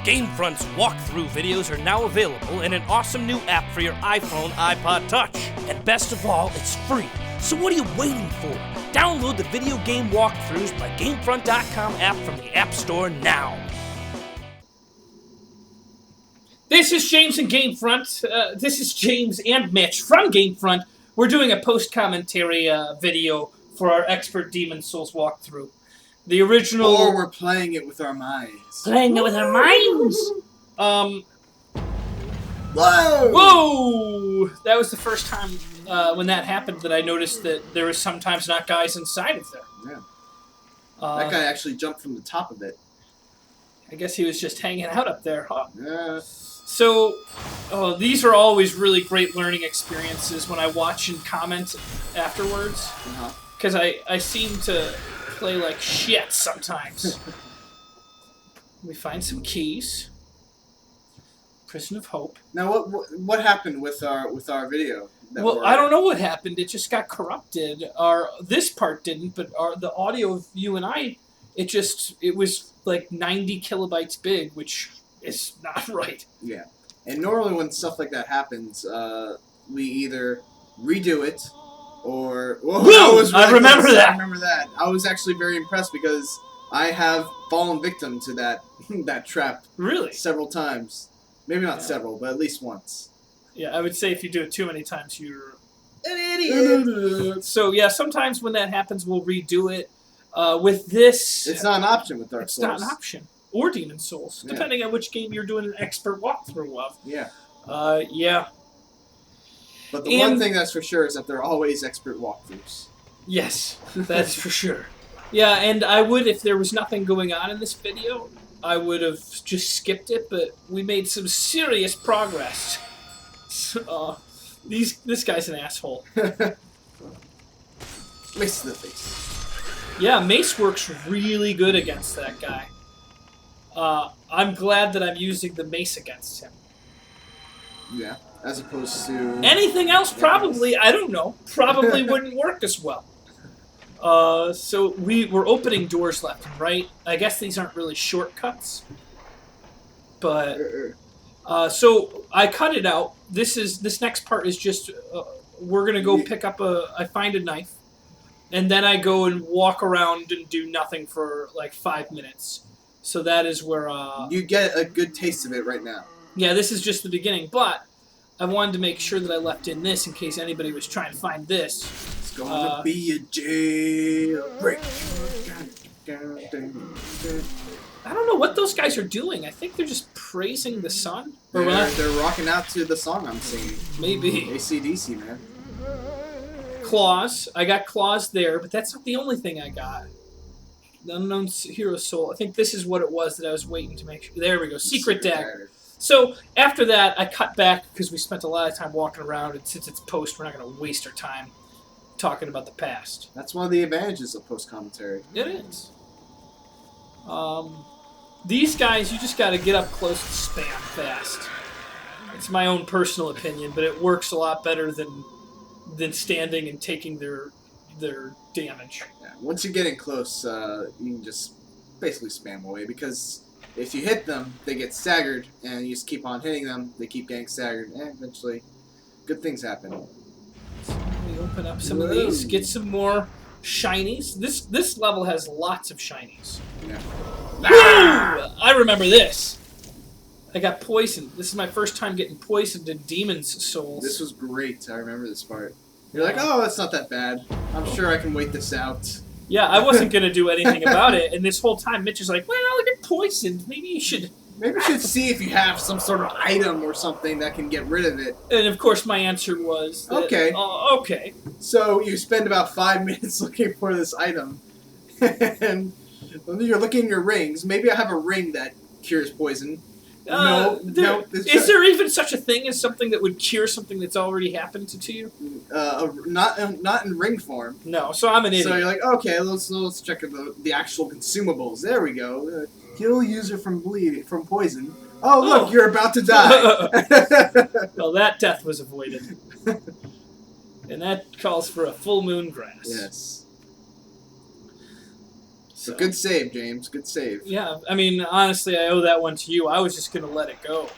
Gamefront's walkthrough videos are now available in an awesome new app for your iPhone, iPod Touch. And best of all, it's free. So what are you waiting for? Download the video game walkthroughs by Gamefront.com app from the App Store now. This is James and Gamefront. This is James and Mitch from Gamefront. We're doing a post-commentary video for our expert Demon Souls walkthrough. The original... Or we're playing it with our minds. Playing it with our minds! Whoa! Whoa! That was the first time when that happened that I noticed that there was sometimes not guys inside of there. Yeah. That guy actually jumped from the top of it. I guess he was just hanging out up there, huh? Yeah. So, these are always really great learning experiences when I watch and comment afterwards. Because I seem to play like shit sometimes. We find some keys. Prison of Hope. Now, what happened with our video? Well, I don't know what happened. It just got corrupted. This part didn't, but the audio of you and I, it was like 90 kilobytes big, which is not right. Yeah. And normally when stuff like that happens, we either redo it or... Whoa! I remember that! I remember that. I was actually very impressed because I have fallen victim to that trap. Really? Several times. Maybe not several, but at least once. Yeah, I would say if you do it too many times, you're an idiot. So yeah, sometimes when that happens, we'll redo it. With this... It's not an option with Dark Souls. It's not an option. Or Demon Souls, depending on which game you're doing an expert walkthrough of. Yeah. Yeah. But the one thing that's for sure is that they're always expert walkthroughs. Yes, that's for sure. Yeah, and I would, if there was nothing going on in this video, I would have just skipped it, but we made some serious progress. This guy's an asshole. Mace to the face. Yeah, Mace works really good against that guy. I'm glad that I'm using the mace against him. Yeah, as opposed to... Anything else, probably, I don't know, probably wouldn't work as well. So we're opening doors left and right. I guess these aren't really shortcuts. But, so I cut it out. This next part is just, we're going to go pick up I find a knife. And then I go and walk around and do nothing for like 5 minutes. So that is where... you get a good taste of it right now. Yeah, this is just the beginning, but I wanted to make sure that I left in this in case anybody was trying to find this. It's going to be a jailbreak. I don't know what those guys are doing. I think they're just praising the sun. They're rocking out to the song I'm singing. Maybe. AC/DC, man. Claws. I got claws there, but that's not the only thing I got. The Unknown Hero Soul. I think this is what it was that I was waiting to make sure. There we go. Secret Dagger. So, after that, I cut back because we spent a lot of time walking around, and since it's post, we're not going to waste our time talking about the past. That's one of the advantages of post-commentary. It is. These guys, you just got to get up close and spam fast. It's my own personal opinion, but it works a lot better than standing and taking their damage. Yeah, once you get in close, you can just basically spam away, because if you hit them, they get staggered, and you just keep on hitting them, they keep getting staggered, and eventually good things happen. So we open up some of these, get some more shinies. This level has lots of shinies. Yeah. Ah! I remember this. I got poisoned. This is my first time getting poisoned in Demon's Souls. This was great. I remember this part. You're like, oh, that's not that bad. I'm sure I can wait this out. Yeah, I wasn't going to do anything about it, and this whole time Mitch is like, well, I get poisoned. Maybe you should see if you have some sort of item or something that can get rid of it. And of course my answer was... Okay. Okay. So you spend about 5 minutes looking for this item, and you're looking in your rings. Maybe I have a ring that cures poison. No. Is there even such a thing as something that would cure something that's already happened to you? Not in ring form. No, so I'm an idiot. So you're like, okay, let's check the actual consumables. There we go. Heal user from poison. Oh, look, you're about to die. Well, that death was avoided. And that calls for a full moon grass. Yes. So, good save, James. Good save. Yeah, I mean, honestly, I owe that one to you. I was just gonna let it go.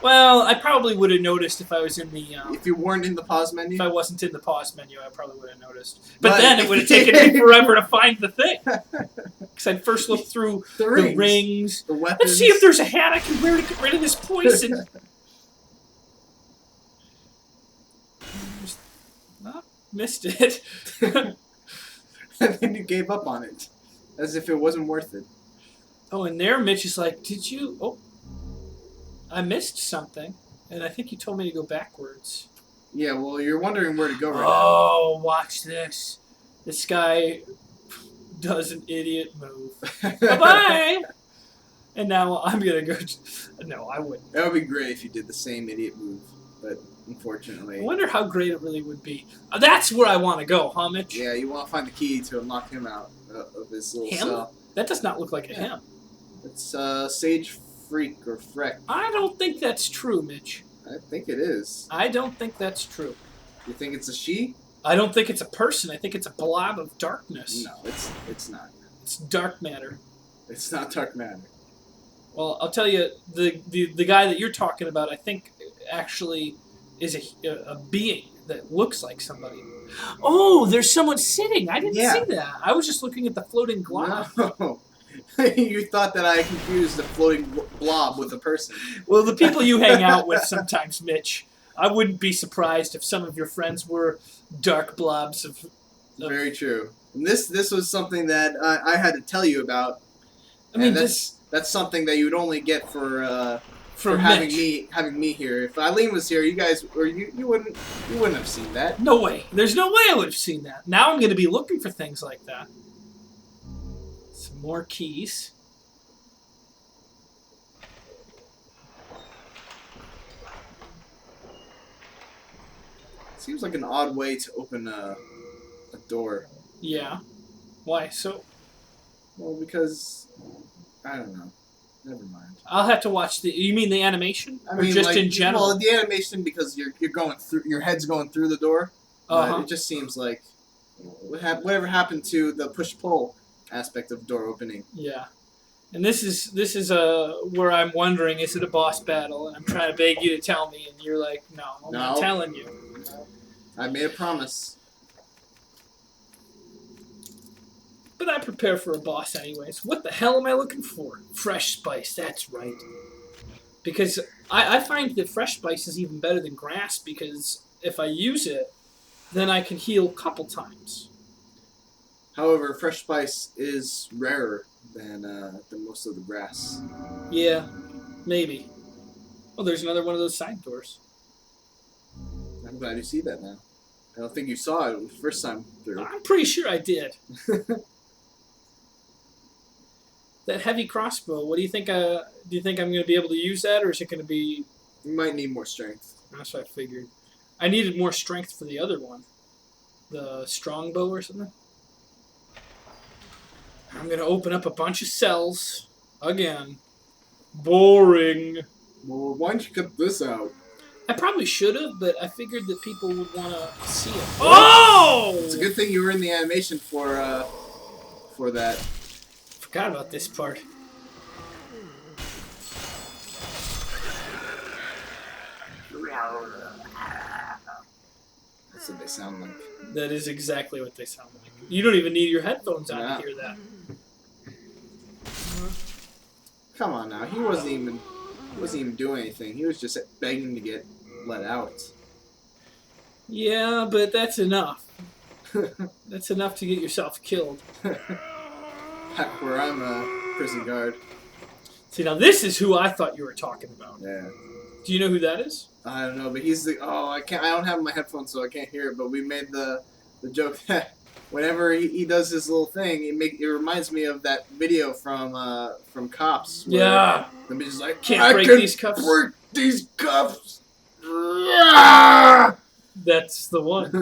Well, I probably would have noticed if I was in the. If you weren't in the pause menu. If I wasn't in the pause menu, I probably would have noticed. But then it would have taken me forever to find the thing. Because I'd first look through the rings. The weapons. Let's see if there's a hat I can wear to get rid of this poison. Missed it. And then you gave up on it. As if it wasn't worth it. Oh, and there Mitch is like, did you... Oh, I missed something. And I think you told me to go backwards. Yeah, well, you're wondering where to go right now. Oh, watch this. This guy does an idiot move. Bye-bye! And now I'm going to go... No, I wouldn't. That would be great if you did the same idiot move. But unfortunately... I wonder how great it really would be. That's where I want to go, huh, Mitch? Yeah, you want to find the key to unlock him out of his little cell. That does not look like a him. It's Sage Freak or Freck. I don't think that's true, Mitch. I think it is. I don't think that's true. You think it's a she? I don't think it's a person. I think it's a blob of darkness. No, it's not. It's dark matter. It's not dark matter. Well, I'll tell you, the guy that you're talking about, I think, actually is a being that looks like somebody. Oh, there's someone sitting. I didn't see that. I was just looking at the floating glob. No. You thought that I confused the floating blob with a person. Well, the people you hang out with sometimes, Mitch, I wouldn't be surprised if some of your friends were dark blobs of... Very true. And this was something that I had to tell you about. I mean, that's something that you would only get for having me here. If Eileen was here, you guys or you wouldn't have seen that. No way. There's no way I would have seen that. Now I'm going to be looking for things like that. Some more keys. Seems like an odd way to open a door. Yeah. Why so? Well, because I don't know. Never mind. I'll have to watch the. You mean the animation, I mean, or just like, in general? Well, the animation because you're going through, your head's going through the door. It just seems like whatever happened to the push-pull aspect of door opening. Yeah, and this is where I'm wondering, is it a boss battle? And I'm trying to beg you to tell me, and you're like, no, I'm not telling you. I made a promise. But I prepare for a boss anyways. What the hell am I looking for? Fresh spice, that's right. Because I find that fresh spice is even better than grass, because if I use it, then I can heal a couple times. However, fresh spice is rarer than most of the grass. Yeah, maybe. Oh, there's another one of those side doors. I'm glad you see that now. I don't think you saw it the first time through. I'm pretty sure I did. That heavy crossbow, what do you think? Do you think I'm going to be able to use that, or is it going to be... You might need more strength. That's what I figured. I needed more strength for the other one. The strongbow or something. I'm going to open up a bunch of cells. Again. Boring. Well, why don't you cut this out? I probably should have, but I figured that people would want to see it. Oh! It's a good thing you were in the animation for that. Forgot about this part. That's what they sound like. That is exactly what they sound like. You don't even need your headphones on to hear that. Come on now, he wasn't even doing anything. He was just begging to get let out. Yeah, but that's enough. That's enough to get yourself killed. Back where I'm a prison guard. See, now this is who I thought you were talking about. Yeah. Do you know who that is? I don't know, but he's the... Oh, I don't have my headphones, so I can't hear it, but we made the joke that whenever he does his little thing, it reminds me of that video from Cops. Yeah. The bitch is like, Can't break these cuffs. Break these cuffs. That's the one.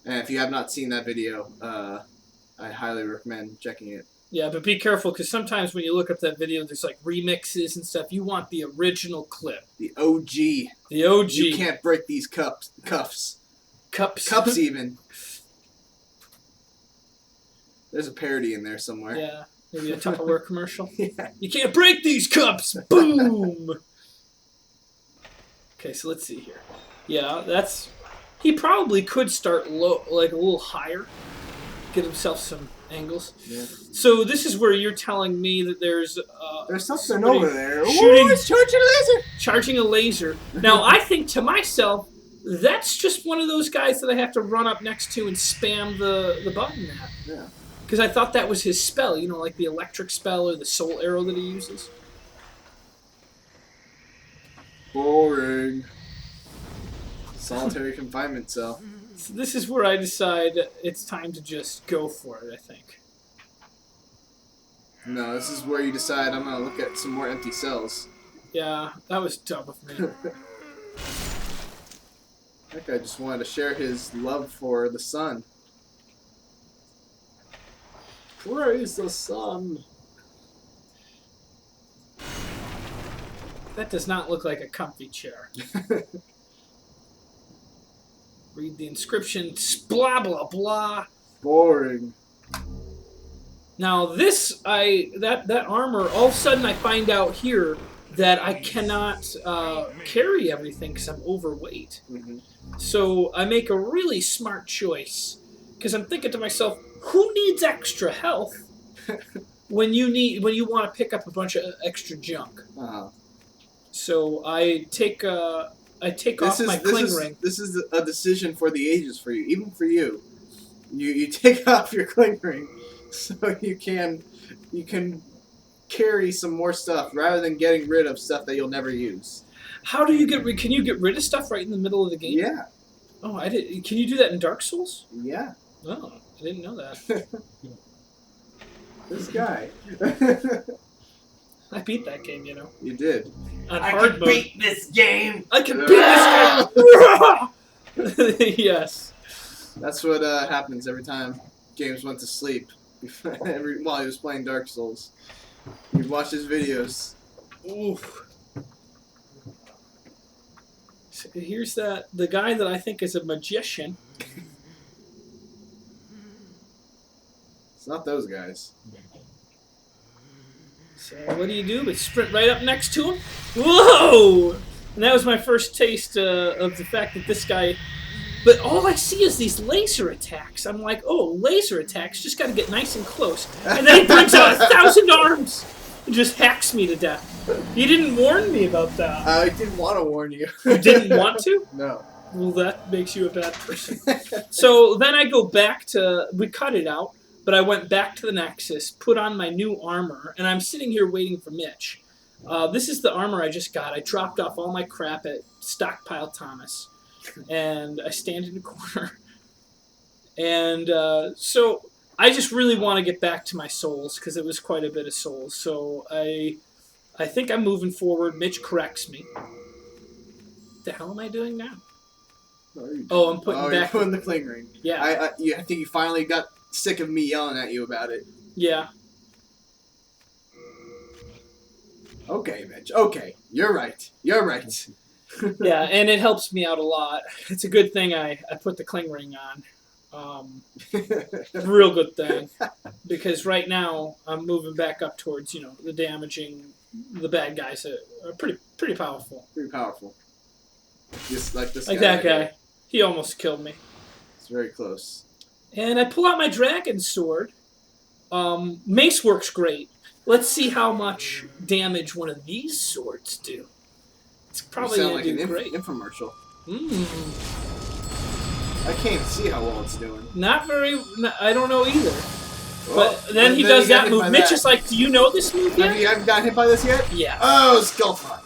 And if you have not seen that video, I highly recommend checking it. Yeah, but be careful, because sometimes when you look up that video, there's like remixes and stuff. You want the original clip. The OG. The OG. You can't break these cuffs. Cups. Cups even. There's a parody in there somewhere. Yeah, maybe a Tupperware commercial. Yeah. You can't break these cups! Boom! Okay, so let's see here. Yeah, that's... He probably could start low, like a little higher. Get himself some angles. Yeah. So this is where you're telling me that there's something somebody over there. shooting- Ooh, it's charging a laser! charging a laser. Now, I think to myself, that's just one of those guys that I have to run up next to and spam the button at. Yeah. Because I thought that was his spell, you know, like the electric spell or the soul arrow that he uses. Boring. Solitary confinement cell. So this is where I decide it's time to just go for it, I think. No, this is where you decide I'm gonna look at some more empty cells. Yeah, that was dumb of me. That guy just wanted to share his love for the sun. Praise the sun. That does not look like a comfy chair. Read the inscription, blah, blah, blah. Boring. Now this, that armor, all of a sudden I find out here that I cannot carry everything because I'm overweight. Mm-hmm. So I make a really smart choice because I'm thinking to myself, who needs extra health when you want to pick up a bunch of extra junk? Uh-huh. So I take off my cling ring. This is a decision for the ages for you, even for you. You take off your cling ring so you can carry some more stuff rather than getting rid of stuff that you'll never use. How do you get rid? Can you get rid of stuff right in the middle of the game? Yeah. Oh, I did. Can you do that in Dark Souls? Yeah. Oh, I didn't know that. This guy. I beat that game, you know. You did. On I hard can mode. beat this game. I can beat this game. Yes. That's what happens every time James went to sleep while he was playing Dark Souls. You'd watch his videos. Oof. So here's the guy that I think is a magician. It's not those guys. So what do you do but sprint right up next to him? Whoa! And that was my first taste of the fact that this guy... But all I see is these laser attacks. I'm like, oh, laser attacks, just gotta get nice and close. And then he brings out 1,000 arms and just hacks me to death. You didn't warn me about that. I didn't want to warn you. You didn't want to? No. Well, that makes you a bad person. So then I go back to... We cut it out. But I went back to the Nexus, put on my new armor, and I'm sitting here waiting for Mitch. This is the armor I just got. I dropped off all my crap at Stockpile Thomas, and I stand in the corner. And so I just really want to get back to my souls, because it was quite a bit of souls. So I think I'm moving forward. Mitch corrects me. What the hell am I doing now? Oh, I'm putting back... you're putting the cling ring. Yeah. I think you finally got sick of me yelling at you about it. Yeah. Okay, Mitch. Okay. You're right. You're right. Yeah, and it helps me out a lot. It's a good thing I put the cling ring on. Real good thing. Because right now, I'm moving back up towards, the damaging, the bad guys that are pretty powerful. Pretty powerful. Just like this guy. Like that right guy. here. He almost killed me. It's very close. And I pull out my dragon sword. Mace works great. Let's see how much damage one of these swords do. It's probably you sound going to like do an great. infomercial. Mm. I can't see how well it's doing. Not very... I don't know either. Well, But then he does you got that hit move. by Mitch that. is like, do you know this move yet? You haven't gotten hit by this yet? Yeah. Oh, skull fight.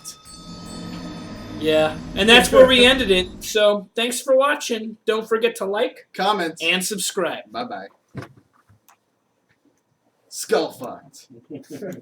Yeah. And that's where we ended it. So, thanks for watching. Don't forget to like Comments. and subscribe. Bye-bye. Skull fight.